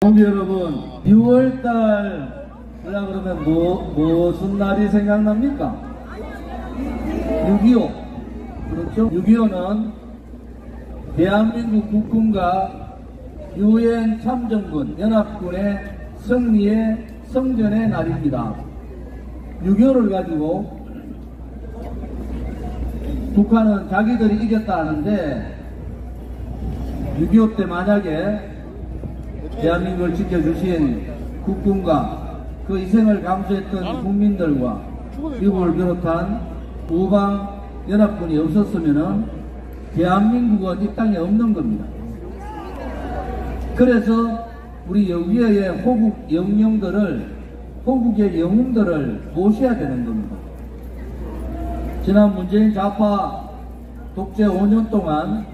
동지 여러분, 6월달 하려 그러면 무슨 날이 생각납니까? 6.25. 그렇죠? 6.25는 대한민국 국군과 유엔 참전군, 연합군의 승리의 성전의 날입니다. 6.25를 가지고 북한은 자기들이 이겼다 하는데 6.25 때 만약에 대한민국을 지켜주신 국군과 그 희생을 감수했던 국민들과 미국을 비롯한 우방 연합군이 없었으면 대한민국은 이 땅에 없는 겁니다. 그래서 우리 여기에 호국 영령들을, 호국의 영웅들을 모셔야 되는 겁니다. 지난 문재인 좌파 독재 5년 동안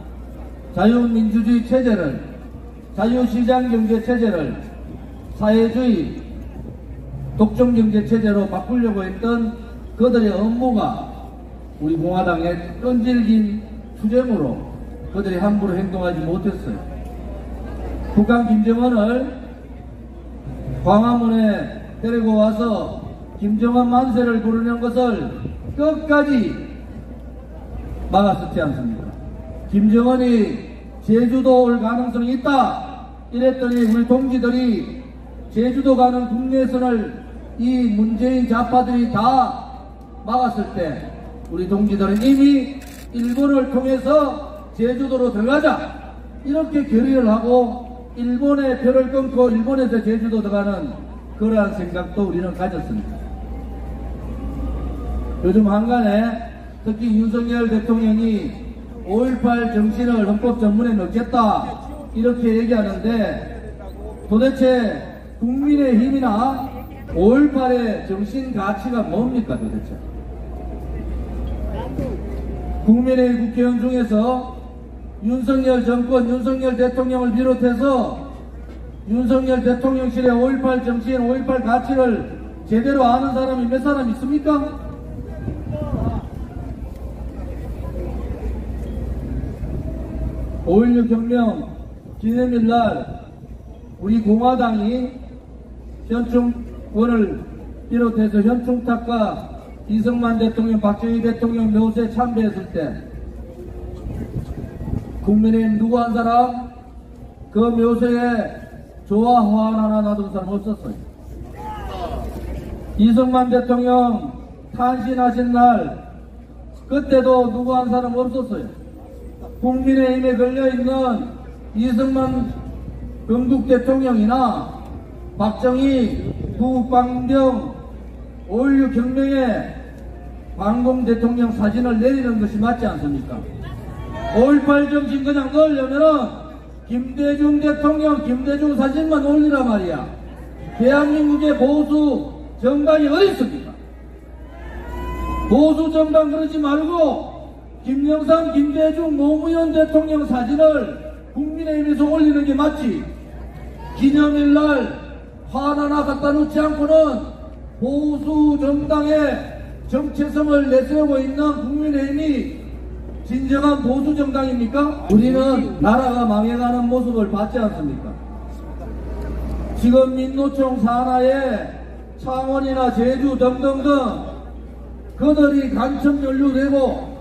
자유민주주의 체제를, 자유시장경제 체제를 사회주의 독점경제 체제로 바꾸려고 했던 그들의 업무가 우리 공화당의 끈질긴 투쟁으로 그들이 함부로 행동하지 못했어요. 북한 김정은을 광화문에 데리고 와서 김정은 만세를 부르는 것을 끝까지 막았었지 않습니까? 김정은이 제주도 올 가능성이 있다 이랬더니 우리 동지들이 제주도 가는 국내선을 이 문재인 좌파들이 다 막았을 때 우리 동지들은 이미 일본을 통해서 제주도로 들어가자 이렇게 결의를 하고 일본의 표를 끊고 일본에서 제주도 들어가는 그러한 생각도 우리는 가졌습니다. 요즘 한간에 특히 윤석열 대통령이 5.18 정신을 헌법 전문에 넣겠다 이렇게 얘기하는데 도대체 국민의힘이나 5.18의 정신 가치가 뭡니까 도대체? 국민의힘 국회의원 중에서 윤석열 정권, 윤석열 대통령을 비롯해서 윤석열 대통령실의 5.18 정신, 5.18 가치를 제대로 아는 사람이 몇 사람 있습니까? (5.16) 혁명 기념일날 우리 공화당이 현충원을 비롯해서 현충탑과 이승만 대통령, 박정희 대통령 묘소에 참배했을 때 국민의힘 누구 한 사람 그 묘소에 조화환 하나 놔둔 사람 없었어요. 이승만 대통령 탄신하신 날 그때도 누구 한 사람 없었어요. 국민의힘에 걸려있는 이승만 건국 대통령이나 박정희, 국방병, 5.16 혁명에 광공 대통령 사진을 내리는 것이 맞지 않습니까? 5.18 정신 그냥 넣으려면은 김대중 대통령, 김대중 사진만 올리란 말이야. 대한민국의 보수 정당이 어디 있습니까? 보수 정당 그러지 말고 김영삼, 김대중, 노무현 대통령 사진을 국민의힘에서 올리는 게 맞지. 기념일날 화 하나 갖다 놓지 않고는 보수 정당의 정체성을 내세우고 있는 국민의힘이 진정한 보수 정당입니까? 우리는 나라가 망해가는 모습을 봤지 않습니까? 지금 민노총 산하에 창원이나 제주 등등등 그들이 간첩 연루되고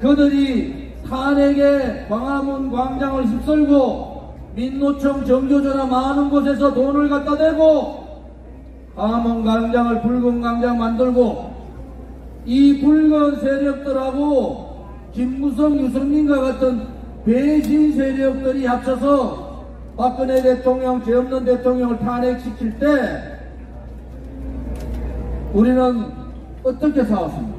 그들이 탄핵에 광화문 광장을 휩쓸고 민노총 정교조나 많은 곳에서 돈을 갖다 대고 광화문 광장을 붉은 광장 만들고 이 붉은 세력들하고 김무성, 유승민과 같은 배신 세력들이 합쳐서 박근혜 대통령, 죄 없는 대통령을 탄핵시킬 때 우리는 어떻게 싸웠습니까?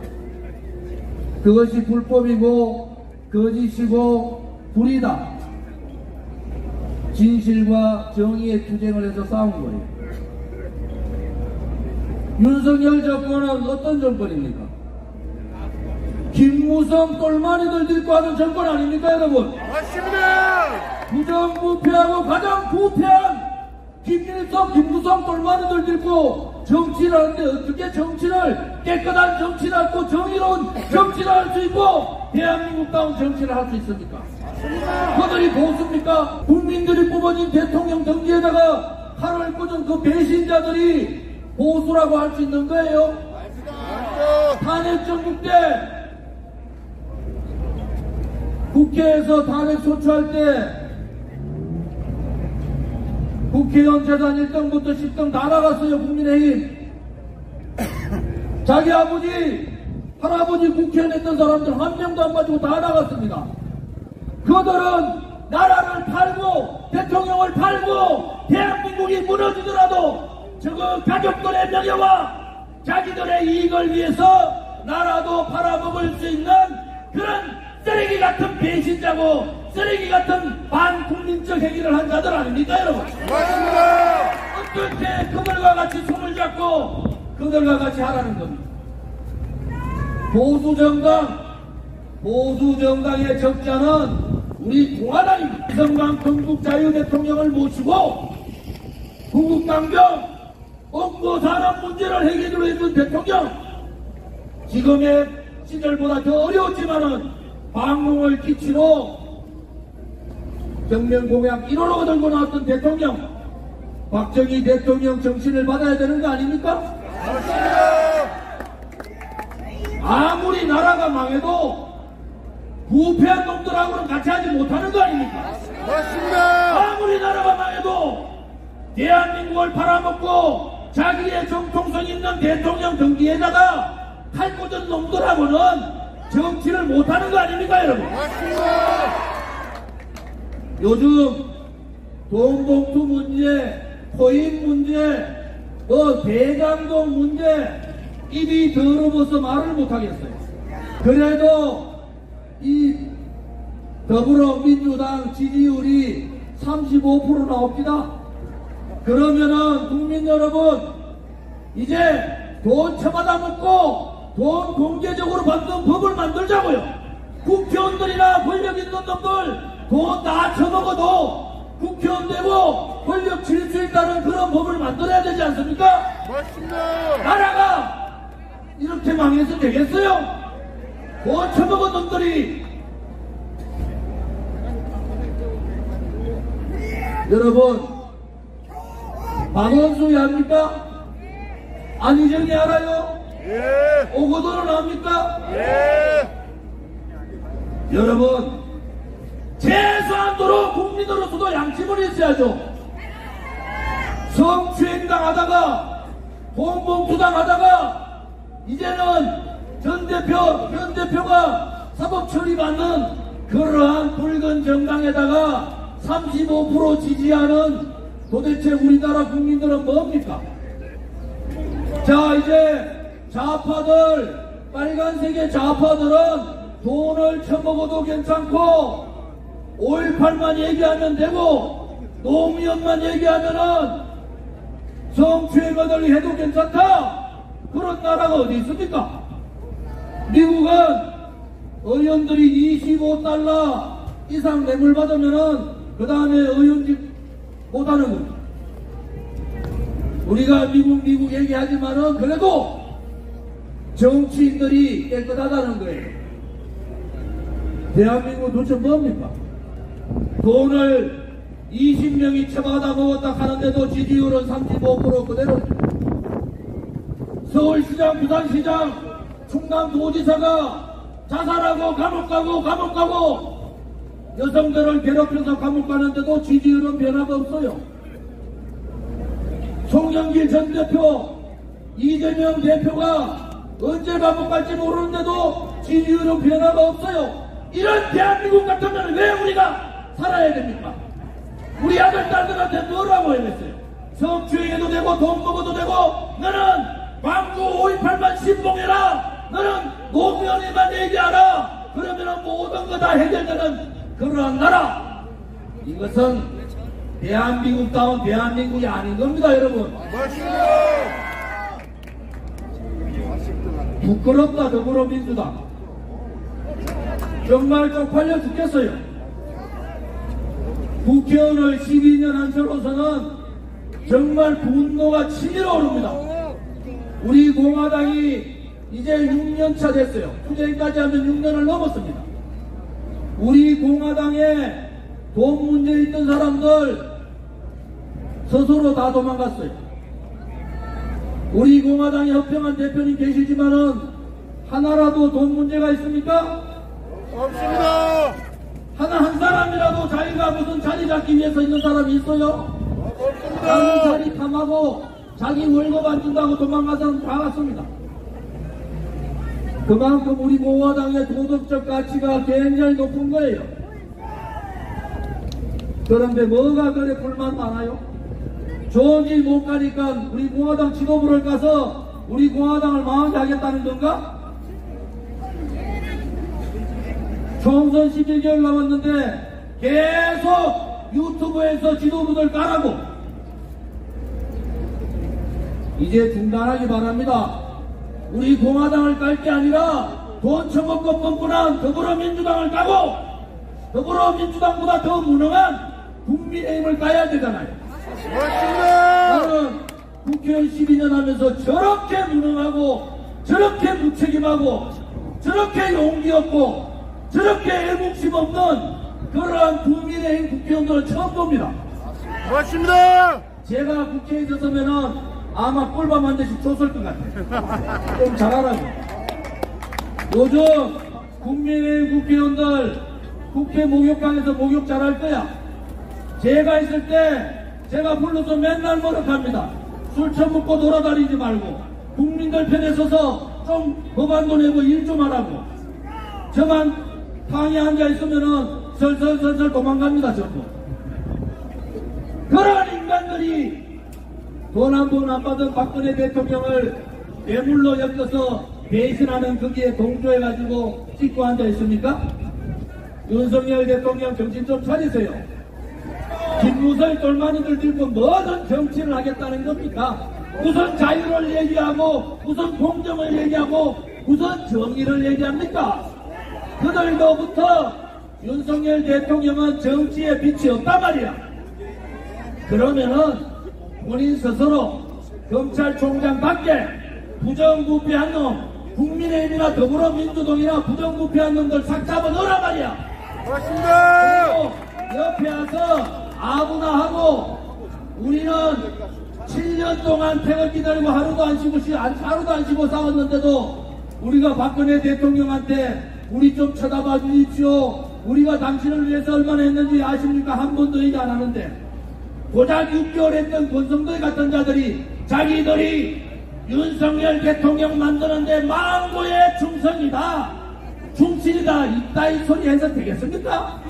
그것이 불법이고 거짓이고 불이다. 진실과 정의의 투쟁을 해서 싸운 거예요. 윤석열 정권은 어떤 정권입니까? 김무성 똘마니들 들고 하는 정권 아닙니까 여러분? 맞습니다. 부정부패하고 가장 부패한 김일성, 김무성 똘마니들 들고 정치를 하는데 어떻게 정치를 깨끗한 정치를 하고 정의로운 정치를 할 수 있고 대한민국다운 정치를 할 수 있습니까? 그들이 보수입니까? 국민들이 뽑아진 대통령 등기에다가 칼을 꽂은 그 배신자들이 보수라고 할 수 있는 거예요? 탄핵 정국 때 국회에서 탄핵 소추할 때 국회의원 재산 1등부터 10등 다 나갔어요. 국민의힘. 자기 아버지 할아버지 국회의원 했던 사람들 한 명도 안 가지고 다 나갔습니다. 그들은 나라를 팔고 대통령을 팔고 대한민국이 무너지더라도 저거 가족들의 명예와 자기들의 이익을 위해서 나라도 팔아먹을 수 있는 그런 쓰레기 같은 배신자고 쓰레기 같은 반국민적 행위를 한 자들 아닙니까 여러분? 맞습니다. 어떻게 그들과 같이 손을 잡고 그들과 같이 하라는 겁니다. 보수정당의 적자는 우리 공화당입니다. 이성만 건국자유대통령을 모시고 구국강경 먹고사는 문제를 해결을 해준 대통령, 지금의 시절보다 더 어려웠지만은 방공을 기치로 정면공약 1호로 들고 나왔던 대통령, 박정희 대통령 정신을 받아야 되는 거 아닙니까? 아무리 나라가 망해도 부패한 놈들하고는 같이 하지 못하는 거 아닙니까? 맞습니다. 아무리 나라가 망해도 대한민국을 팔아먹고 자기의 정통성 있는 대통령 등기에다가 칼 꽂은 놈들하고는 정치를 못하는 거 아닙니까 여러분? 맞습니다. 요즘 돈봉투 문제, 코인 문제, 대장동 문제 입이 더러워서 말을 못하겠어요. 그래도 이 더불어민주당 지지율이 35% 나옵니다. 그러면은 국민 여러분 이제 돈 처받아 먹고 돈 공개적으로 받는 법을 만들자고요. 국회의원들이나 권력 있는 놈들 돈 다 처먹어도 국회의원 되고 권력 질수 있다는 그런 법을 만들어야 되지 않습니까? 맞습니다. 나라가 이렇게 망해서 되겠어요? 돈 처먹은 놈들이 여러분 박원순이 압니까? 안희정이 알아요? 예. 오거돈은 압니까? 예. 여러분 최소한도로 국민으로서도 양심을 있어야죠. 성추행당하다가 돈봉투당하다가 이제는 현 대표가 사법 처리받는 그러한 붉은 정당에다가 35% 지지하는 도대체 우리나라 국민들은 뭡니까? 자 이제 좌파들 빨간색의 좌파들은 돈을 처먹어도 괜찮고 5.18만 얘기하면 되고 노무현만 얘기하면은 성추행을 해도 괜찮다. 그런 나라가 어디 있습니까? 미국은 의원들이 25달러 이상 뇌물 받으면은 그 다음에 의원직 못하는 겁니다. 우리가 미국 얘기하지만은 그래도 정치인들이 깨끗하다는 거예요. 대한민국 도대체 뭡니까? 돈을 20명이 처받아 먹었다 하는데도 지지율은 35% 그대로. 서울시장, 부산시장, 충남도지사가 자살하고 감옥 가고 여성들을 괴롭혀서 감옥 가는데도 지지율은 변화가 없어요. 송영길 전 대표, 이재명 대표가 언제 감옥 갈지 모르는데도 지지율은 변화가 없어요. 이런 대한민국 같으면 왜 우리가 살아야 됩니까? 우리 아들, 딸들한테 뭐라고 해야겠어요? 성추행해도 되고 돈 먹어도 되고 너는 광주 5.18만 신봉해라. 너는 노무현이만 얘기하라. 그러면 모든 거 다 해결되는 그러한 나라. 이것은 대한민국다운 대한민국이 아닌 겁니다 여러분. 맞습니다. 부끄럽다 더불어민주당. 정말 쪽팔려 죽겠어요. 국회의원을 12년 한 저로서는 정말 분노가 치밀어 오릅니다. 우리 공화당이 이제 6년차 됐어요. 투쟁까지 하면 6년을 넘었습니다. 우리 공화당에 돈 문제 있던 사람들 스스로 다 도망갔어요. 우리 공화당에 허평한 대표님 계시지만은 하나라도 돈 문제가 있습니까? 없습니다. 하나 한 사람이라도 자기가 무슨 자리 잡기 위해서 있는 사람이 있어요? 자기 없습니다. 자리 탐하고 자기 월급 안 준다고 도망간 사람 다 왔습니다. 그만큼 우리 공화당의 도덕적 가치가 굉장히 높은 거예요. 그런데 뭐가 그래 불만 많아요? 좋은 일 못 가니까 우리 공화당 지도부를 가서 우리 공화당을 망하게 하겠다는 건가? 총선 11개월 남았는데 계속 유튜브에서 지도부들 까라고. 이제 중단하기 바랍니다. 우리 공화당을 깔 게 아니라 돈 처먹고 뻔뻔한 더불어민주당을 까고 더불어민주당보다 더 무능한 국민의힘을 까야 되잖아요. 맞습니다. 나는 국회의원 12년 하면서 저렇게 무능하고 저렇게 무책임하고 저렇게 용기 없고 저렇게 애국심 없는 그러한 국민의힘 국회의원들을 처음 봅니다. 맞습니다. 제가 국회에 있었으면은 아마 꿀밤 한 대씩 줬을 것 같아요. 좀 잘하라고. 요즘 국민의힘 국회의원들 국회 목욕탕에서 목욕 잘할 거야. 제가 있을 때 제가 불러서 맨날 뭐라합니다. 술 처먹고 돌아다니지 말고 국민들 편에 서서 좀 법안도 내고 일 좀 하라고. 저만 방에 앉아 있으면은 설설설설 도망갑니다. 전부. 그런 인간들이 돈 한 번 안 받은 박근혜 대통령을 뇌물로 엮어서 배신하는 거기에 동조해가지고 찍고 앉아 있습니까? 윤석열 대통령 정신 좀 차리세요. 김무성 똘마니들 들고 뭐든 정치를 하겠다는 겁니까? 무슨 자유를 얘기하고 무슨 공정을 얘기하고 무슨 정의를 얘기합니까? 그들로부터 윤석열 대통령은 정치에 빛이 없단 말이야. 그러면은 본인 스스로 검찰총장 밖에 부정부패한 놈, 국민의힘이나 더불어민주당이나 부정부패한 놈들 싹 잡아 넣으란 말이야. 맞습니다. 그리고 옆에 와서 아무나 하고 우리는 7년 동안 태극 기다리고 하루도 안 쉬고 싸웠는데도 우리가 박근혜 대통령한테 우리 좀 쳐다봐 주십시오. 우리가 당신을 위해서 얼마나 했는지 아십니까? 한 번도 얘기 안 하는데 고작 6개월 했던 권성도에 같은 자들이 자기들이 윤석열 대통령 만드는데 망고의 충성이다, 충실이다, 이따위 소리 해서 되겠습니까?